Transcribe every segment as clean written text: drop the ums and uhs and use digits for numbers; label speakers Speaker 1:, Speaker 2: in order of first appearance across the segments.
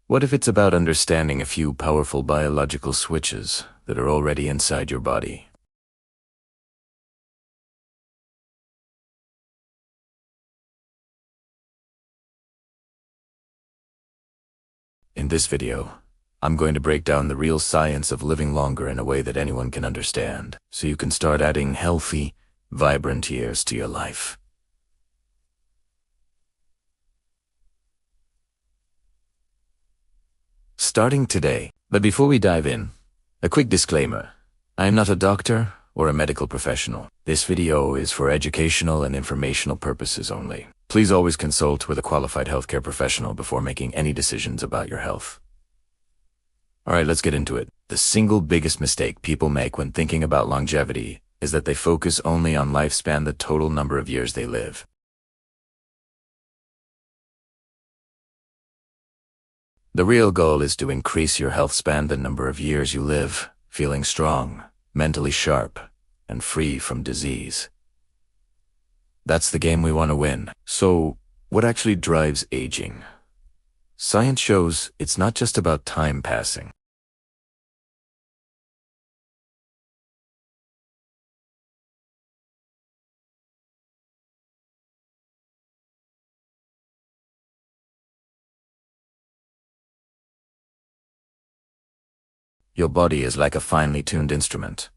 Speaker 1: What if it's about understanding a few powerful biological switches that are already inside your body? In this video, I'm going to break down the real science of living longer in a way that anyone can understand, so you can start adding healthy, vibrant years to your life. Starting today. But before we dive in, a quick disclaimer. I am not a doctor or a medical professional. This video is for educational and informational purposes only. Please always consult with a qualified healthcare professional before making any decisions about your health. Alright, let's get into it. The single biggest mistake people make when thinking about longevity is that they focus only on lifespan, the total number of years they live. The real goal is to increase your health span, the number of years you live, feeling strong, mentally sharp, and free from disease. That's the game we want to win. So, what actually drives aging? Science shows it's not just about time passing. Your body is like a finely tuned instrument,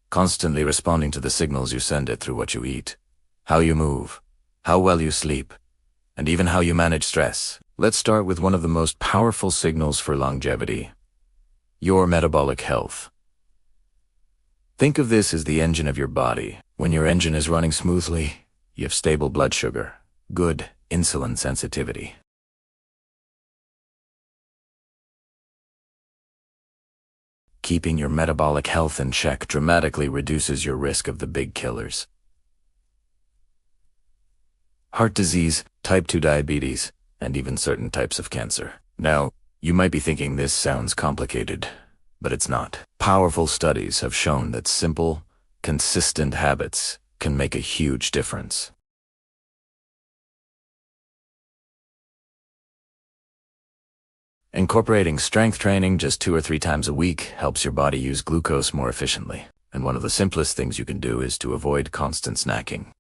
Speaker 1: constantly responding to the signals you send it through what you eat, how you move, how well you sleep, and even how you manage stress. Let's start with one of the most powerful signals for longevity: your metabolic health. Think of this as the engine of your body. When your engine is running smoothly, you have stable blood sugar, good insulin sensitivity. Keeping your metabolic health in check dramatically reduces your risk of the big killers: heart disease, type 2 diabetes, and even certain types of cancer. Now, you might be thinking this sounds complicated, but it's not. Powerful studies have shown that simple, consistent habits can make a huge difference. Incorporating strength training just 2 or 3 times a week helps your body use glucose more efficiently. And one of the simplest things you can do is to avoid constant snacking.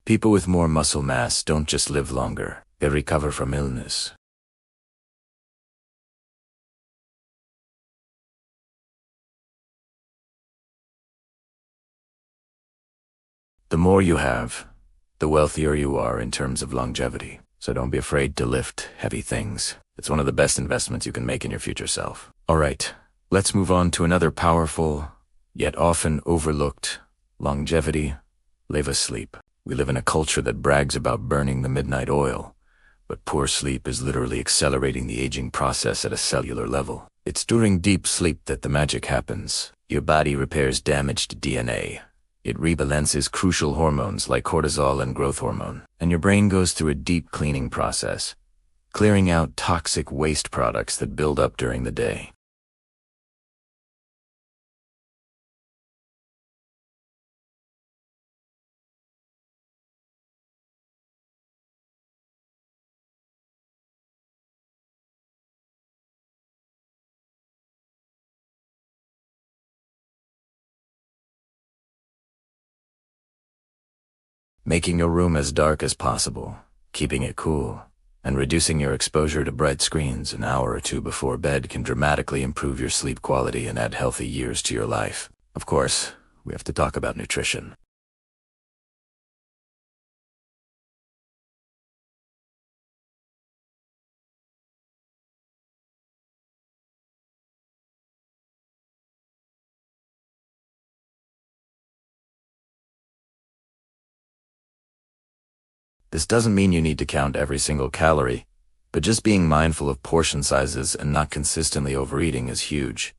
Speaker 1: People with more muscle mass don't just live longer, they recover from illness. The more you have, the wealthier you are in terms of longevity. So don't be afraid to lift heavy things. It's one of the best investments you can make in your future self. Alright, let's move on to another powerful, yet often overlooked, longevity: live asleep. We live in a culture that brags about burning the midnight oil, but poor sleep is literally accelerating the aging process at a cellular level. It's during deep sleep that the magic happens. Your body repairs damaged DNA. It rebalances crucial hormones like cortisol and growth hormone, and your brain goes through a deep cleaning process, clearing out toxic waste products that build up during the day. Making your room as dark as possible, keeping it cool, and reducing your exposure to bright screens an hour or 2 before bed can dramatically improve your sleep quality and add healthy years to your life. Of course, we have to talk about nutrition. This doesn't mean you need to count every single calorie, but just being mindful of portion sizes and not consistently overeating is huge.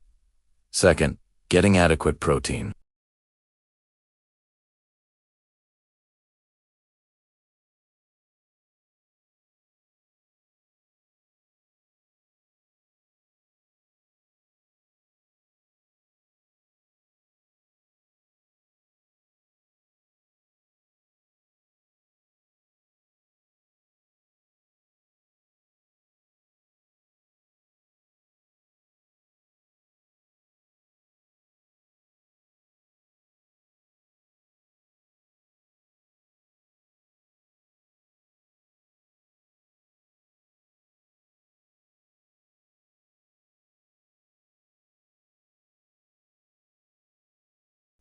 Speaker 1: Second, getting adequate protein.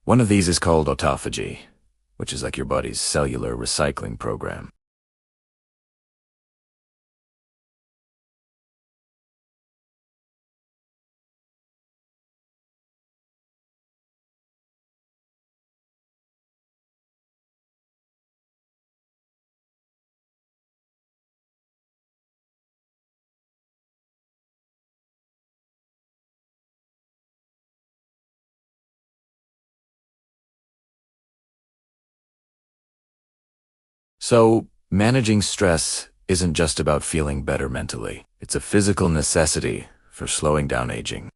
Speaker 1: One of these is called autophagy, which is like your body's cellular recycling program. So, managing stress isn't just about feeling better mentally. It's a physical necessity for slowing down aging.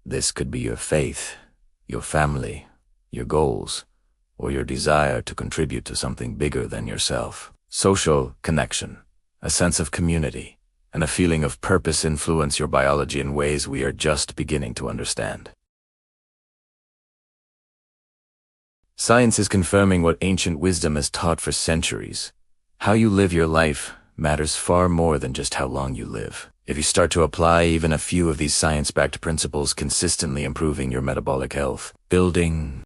Speaker 1: This could be your faith, your family, your goals, or your desire to contribute to something bigger than yourself. Social connection, a sense of community, and a feeling of purpose influence your biology in ways we are just beginning to understand. Science is confirming what ancient wisdom has taught for centuries. How you live your life matters far more than just how long you live. If you start to apply even a few of these science-backed principles, consistently improving your metabolic health, building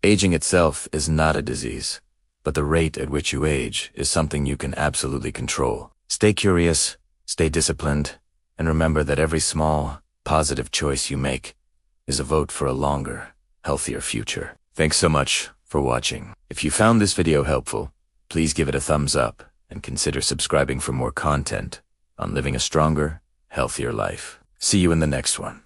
Speaker 1: aging itself is not a disease, but the rate at which you age is something you can absolutely control. Stay curious, stay disciplined, and remember that every small, positive choice you make is a vote for a longer, healthier future. Thanks so much for watching. If you found this video helpful, please give it a thumbs up and consider subscribing for more content on living a stronger, healthier life. See you in the next one.